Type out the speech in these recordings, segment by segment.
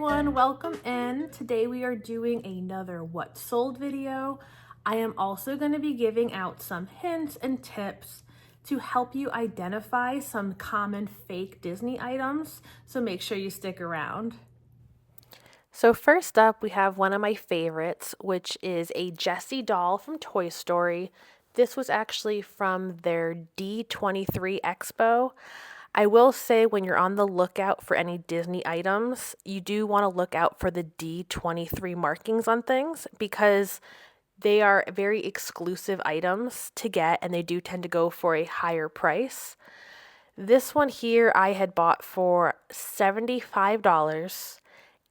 everyone, welcome in. Today we are doing another what sold video. I am also going to be giving out some hints and tips to help you identify some common fake Disney items, so make sure you stick around. So first up, we have one of my favorites, which is a Jessie doll from Toy Story. This was actually from their D23 Expo. I will say when you're on the lookout for any Disney items, you do want to look out for the D23 markings on things because they are very exclusive items to get and they do tend to go for a higher price. This one here I had bought for $75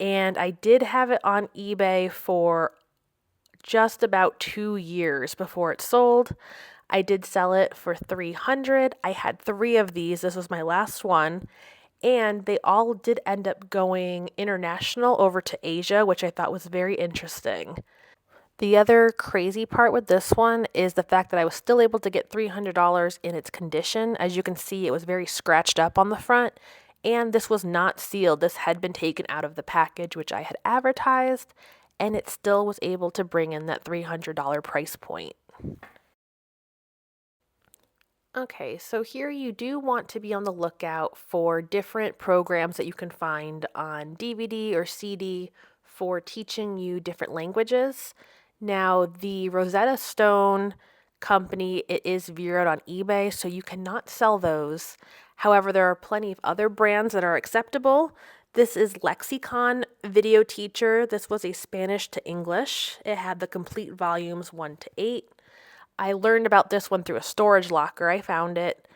and I did have it on eBay for just about 2 years before it sold. I did sell it for $300. I had 3 of these. This was my last one. And they all did end up going international over to Asia, which I thought was very interesting. The other crazy part with this one is the fact that I was still able to get $300 in its condition. As you can see, it was very scratched up on the front. And this was not sealed. This had been taken out of the package, which I had advertised. And it still was able to bring in that $300 price point. Okay, so here you do want to be on the lookout for different programs that you can find on DVD or CD for teaching you different languages. Now, the Rosetta Stone company, it is zeroed on eBay, so you cannot sell those. However, there are plenty of other brands that are acceptable. This is Lexicon Video Teacher. This was a Spanish to English. It had the complete volumes 1 to 8. I learned about this one through a storage locker. I found it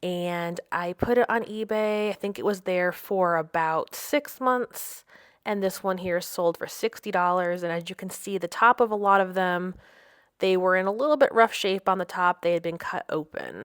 and I put it on eBay. I think it was there for about 6 months. And this one here sold for $60. And as you can see, the top of a lot of them, they were in a little bit rough shape on the top. They had been cut open.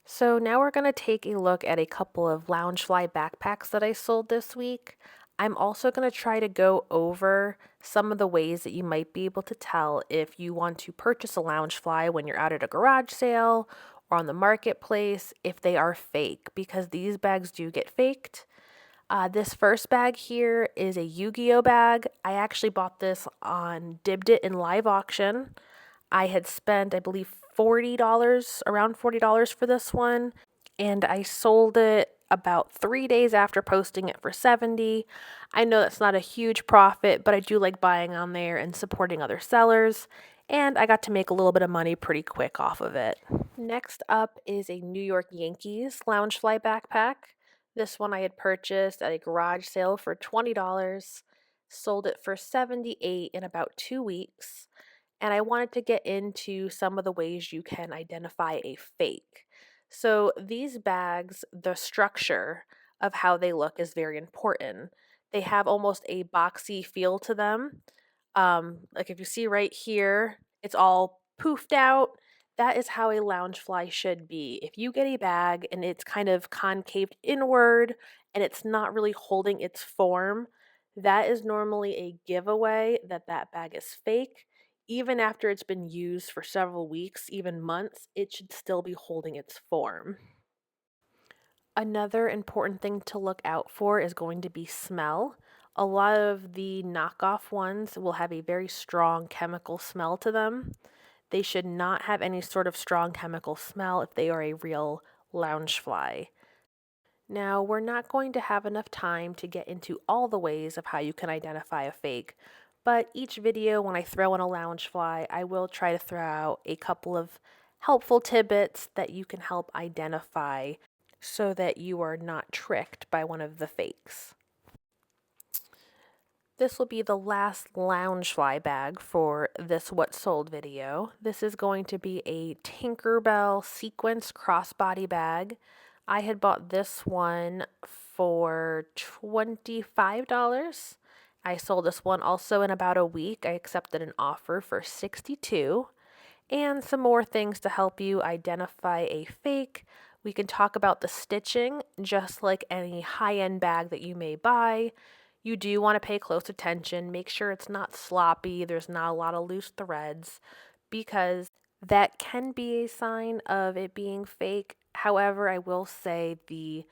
So now we're going to take a look at a couple of Loungefly backpacks that I sold this week. I'm also going to try to go over some of the ways that you might be able to tell if you want to purchase a Loungefly when you're out at a garage sale or on the marketplace if they are fake, because these bags do get faked. This first bag here is a Yu-Gi-Oh bag. I actually bought this on Dibbed It in live auction. I had spent, I believe, around $40 for this one, and I sold it about 3 days after posting it for $70. I know that's not a huge profit, but I do like buying on there and supporting other sellers, and I got to make a little bit of money pretty quick off of it. Next up is a New York Yankees Loungefly backpack. This one I had purchased at a garage sale for $20, sold it for $78 in about 2 weeks. And I wanted to get into some of the ways you can identify a fake. So these bags, the structure of how they look is very important. They have almost a boxy feel to them. Like if you see right here, it's all poofed out. That is how a Loungefly should be. If you get a bag and it's kind of concaved inward and it's not really holding its form, that is normally a giveaway that that bag is fake. Even after it's been used for several weeks, even months, it should still be holding its form. Another important thing to look out for is going to be smell. A lot of the knockoff ones will have a very strong chemical smell to them. They should not have any sort of strong chemical smell if they are a real Loungefly. Now, we're not going to have enough time to get into all the ways of how you can identify a fake, but each video when I throw in a Loungefly, I will try to throw out a couple of helpful tidbits that you can help identify so that you are not tricked by one of the fakes. This will be the last Loungefly bag for this What Sold video. This is going to be a Tinkerbell sequence crossbody bag. I had bought this one for $25. I sold this one also in about a week. I accepted an offer for $62. And some more things to help you identify a fake. We can talk about the stitching, just like any high-end bag that you may buy. You do want to pay close attention. Make sure it's not sloppy. There's not a lot of loose threads because that can be a sign of it being fake. However, I will say the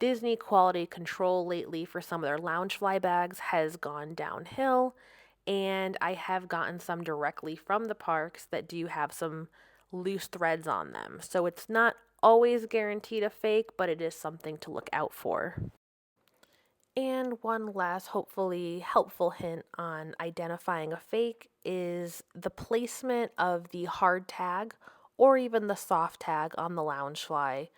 Disney quality control lately for some of their Loungefly bags has gone downhill, and I have gotten some directly from the parks that do have some loose threads on them. So it's not always guaranteed a fake, but it is something to look out for. And one last, hopefully helpful hint on identifying a fake is the placement of the hard tag or even the soft tag on the Loungefly.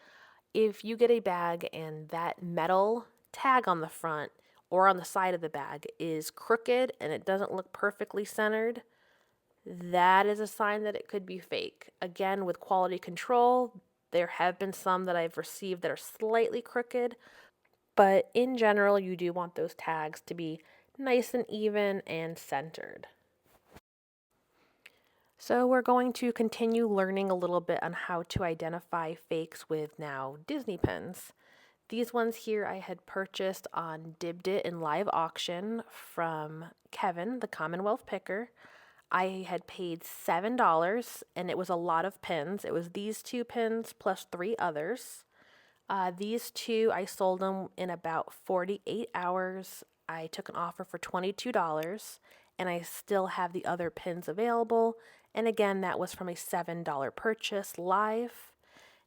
If you get a bag and that metal tag on the front or on the side of the bag is crooked and it doesn't look perfectly centered, that is a sign that it could be fake. Again, with quality control, there have been some that I've received that are slightly crooked, but in general, you do want those tags to be nice and even and centered. So we're going to continue learning a little bit on how to identify fakes with now Disney pins. These ones here I had purchased on Dibdit in live auction from Kevin, the Commonwealth Picker. I had paid $7 and it was a lot of pins. It was these two pins plus three others. These two, I sold them in about 48 hours. I took an offer for $22 and I still have the other pins available. And again, that was from a $7 purchase live.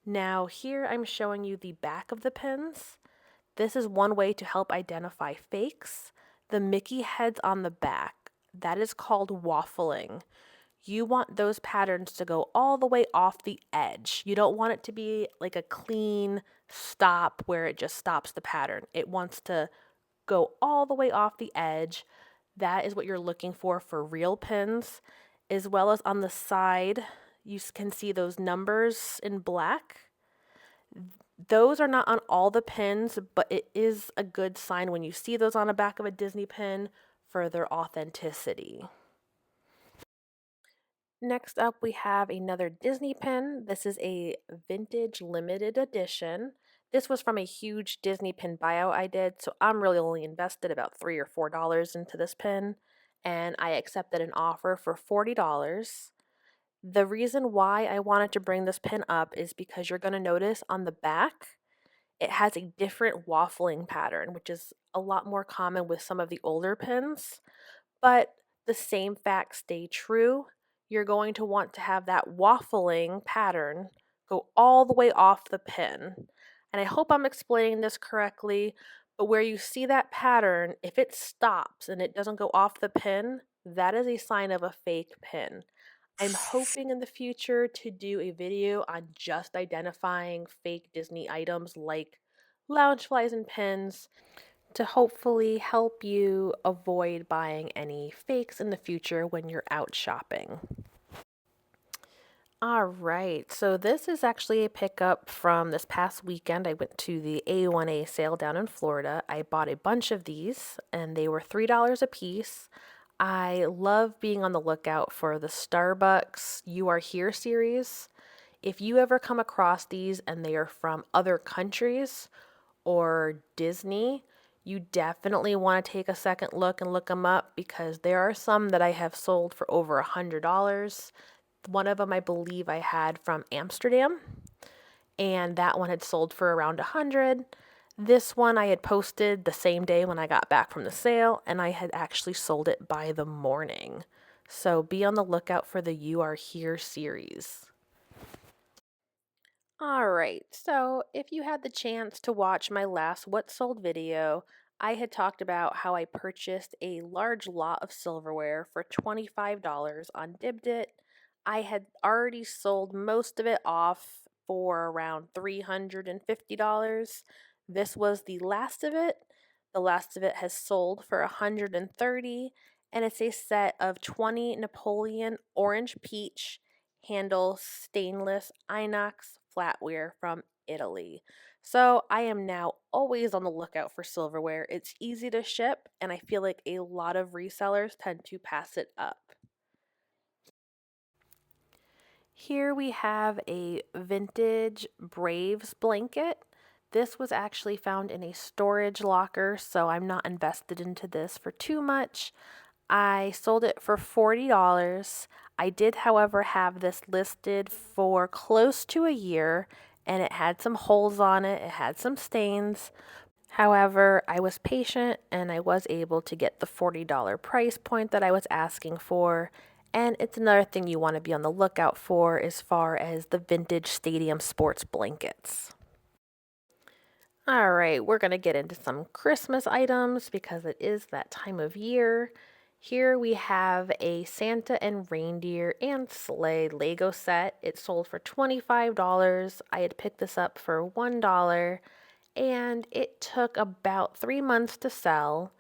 Now here I'm showing you the back of the pins. This is one way to help identify fakes. The Mickey heads on the back, that is called waffling. You want those patterns to go all the way off the edge. You don't want it to be like a clean stop where it just stops the pattern. It wants to go all the way off the edge. That is what you're looking for real pins, as well as on the side, you can see those numbers in black. Those are not on all the pins, but it is a good sign when you see those on the back of a Disney pin for their authenticity. Next up, we have another Disney pin. This is a vintage limited edition. This was from a huge Disney pin buyout I did, so I'm really only invested about $3 or $4 into this pin, and I accepted an offer for $40. The reason why I wanted to bring this pin up is because you're going to notice on the back, it has a different waffling pattern, which is a lot more common with some of the older pins. But the same facts stay true. You're going to want to have that waffling pattern go all the way off the pin. And I hope I'm explaining this correctly, but where you see that pattern, if it stops and it doesn't go off the pin, that is a sign of a fake pin. I'm hoping in the future to do a video on just identifying fake Disney items like Loungeflies and pins to hopefully help you avoid buying any fakes in the future when you're out shopping. All right, so this is actually a pickup from this past weekend. I went to the A1A sale down in Florida. I bought a bunch of these and they were $3 a piece. I love being on the lookout for the Starbucks You Are Here series. If you ever come across these and they are from other countries or Disney, you definitely want to take a second look and look them up because there are some that I have sold for over $100. One of them I believe I had from Amsterdam, and that one had sold for around 100. This one I had posted the same day when I got back from the sale, and I had actually sold it by the morning. So be on the lookout for the You Are Here series. All right, so if you had the chance to watch my last What Sold video, I had talked about how I purchased a large lot of silverware for $25 on Dibdit. I had already sold most of it off for around $350. This was the last of it. The last of it has sold for $130, and it's a set of 20 Napoleon Orange Peach handle stainless inox flatware from Italy. So I am now always on the lookout for silverware. It's easy to ship, and I feel like a lot of resellers tend to pass it up. Here we have a vintage Braves blanket. This was actually found in a storage locker, so I'm not invested into this for too much. I sold it for $40. I did, however, have this listed for close to a year, and it had some holes on it, it had some stains. However, I was patient and I was able to get the $40 price point that I was asking for. And it's another thing you want to be on the lookout for as far as the vintage stadium sports blankets. All right, we're going to get into some Christmas items because it is that time of year. Here we have a Santa and reindeer and sleigh Lego set. It sold for $25. I had picked this up for $1 and it took about 3 months to sell.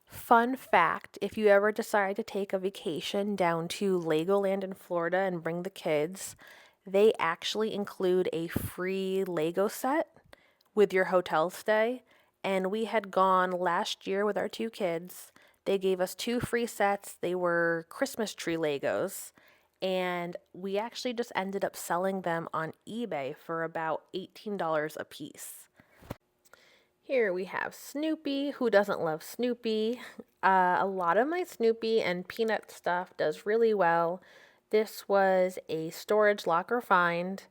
Fun fact, if you ever decide to take a vacation down to Legoland in Florida and bring the kids, they actually include a free Lego set with your hotel stay. And we had gone last year with our two kids. They gave us two free sets. They were Christmas tree Legos. And we actually just ended up selling them on eBay for about $18 a piece. Here we have Snoopy. Who doesn't love Snoopy? A lot of my Snoopy and Peanut stuff does really well. This was a storage locker find,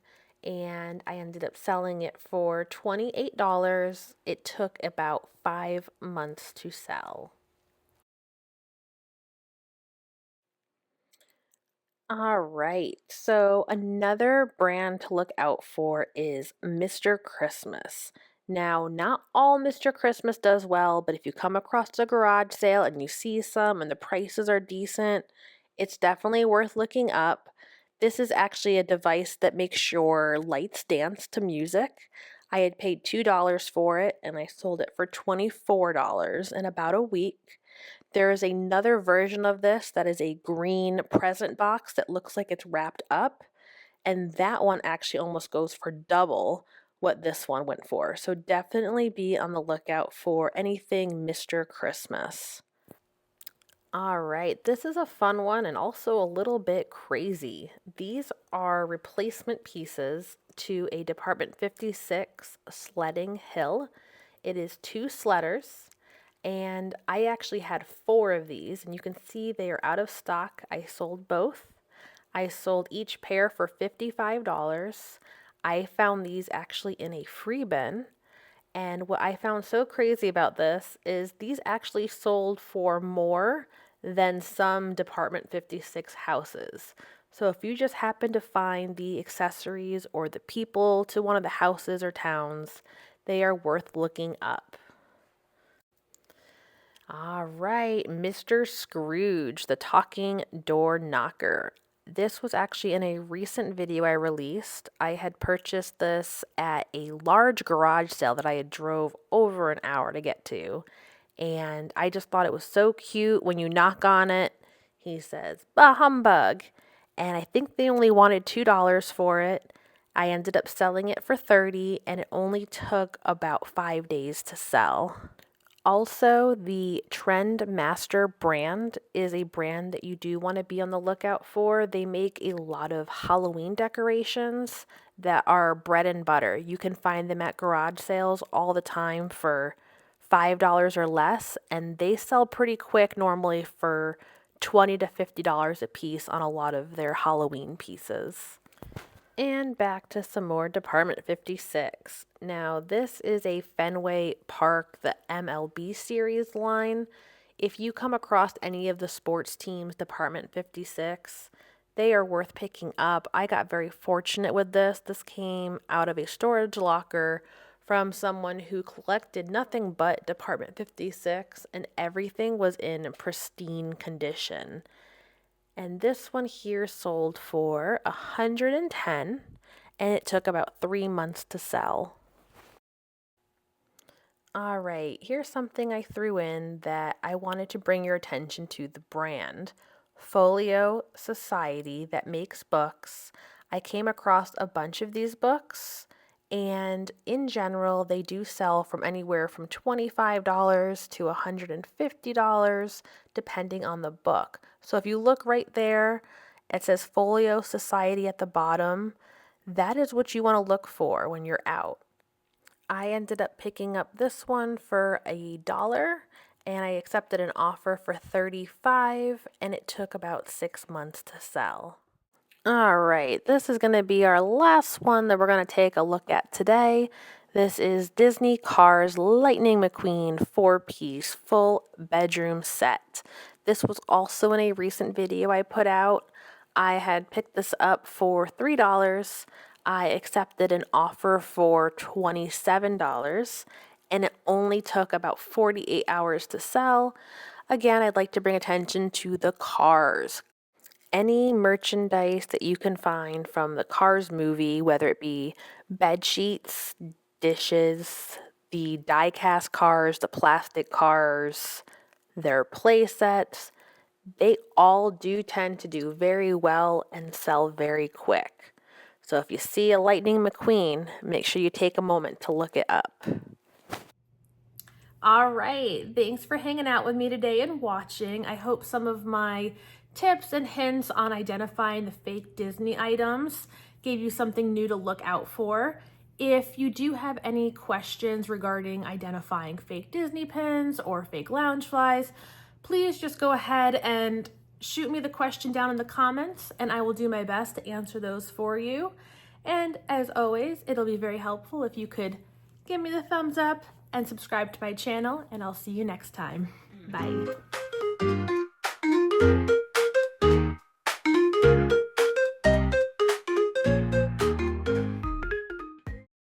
and I ended up selling it for $28. It took about 5 months to sell. All right. So another brand to look out for is Mr. Christmas. Now, not all Mr. Christmas does well, but if you come across a garage sale and you see some and the prices are decent, it's definitely worth looking up. This is actually a device that makes your lights dance to music. I had paid $2 for it and I sold it for $24 in about a week. There is another version of this that is a green present box that looks like it's wrapped up, and that one actually almost goes for double what this one went for. So definitely be on the lookout for anything Mr. Christmas. All right, this is a fun one and also a little bit crazy. These are replacement pieces to a Department 56 sledding hill. It is two sledders, and I actually had four of these, and you can see they are out of stock. I sold both. I sold each pair for $55. I found these actually in a free bin. And what I found so crazy about this is these actually sold for more than some Department 56 houses. So if you just happen to find the accessories or the people to one of the houses or towns, they are worth looking up. All right, Mr. Scrooge, the talking door knocker. This was actually in a recent video I released. I had purchased this at a large garage sale that I had drove over an hour to get to. And I just thought it was so cute. When you knock on it, he says, "Bah humbug." And I think they only wanted $2 for it. I ended up selling it for 30 and it only took about 5 days to sell. Also, the Trend Master brand is a brand that you do want to be on the lookout for. They make a lot of Halloween decorations that are bread and butter. You can find them at garage sales all the time for $5 or less, and they sell pretty quick normally for $20 to $50 a piece on a lot of their Halloween pieces. And back to some more Department 56. Now, this is a Fenway Park, the MLB series line. If you come across any of the sports teams, Department 56, they are worth picking up. I got very fortunate with this. This came out of a storage locker from someone who collected nothing but Department 56, and everything was in pristine condition. And this one here sold for 110 and it took about 3 months to sell. All right, here's something I threw in that I wanted to bring your attention to the brand. Folio Society that makes books. I came across a bunch of these books, and in general, they do sell from anywhere from $25 to $150, depending on the book. So if you look right there, it says Folio Society at the bottom. That is what you want to look for when you're out. I ended up picking up this one for $1 and I accepted an offer for 35 and it took about 6 months to sell. All right, this is going to be our last one that we're going to take a look at today. This is Disney Cars Lightning McQueen 4-piece full bedroom set. This was also in a recent video I put out. I had picked this up for $3. I accepted an offer for $27, and it only took about 48 hours to sell. Again, I'd like to bring attention to the cars. Any merchandise that you can find from the Cars movie, whether it be bed sheets, dishes, the die-cast cars, the plastic cars, their play sets, they all do tend to do very well and sell very quick. So if you see a Lightning McQueen, make sure you take a moment to look it up. All right, thanks for hanging out with me today and watching. I hope some of my tips and hints on identifying the fake Disney items gave you something new to look out for. If you do have any questions regarding identifying fake Disney pins or fake Loungeflies, please just go ahead and shoot me the question down in the comments and I will do my best to answer those for you. And as always, it'll be very helpful if you could give me the thumbs up and subscribe to my channel, and I'll see you next time. Bye.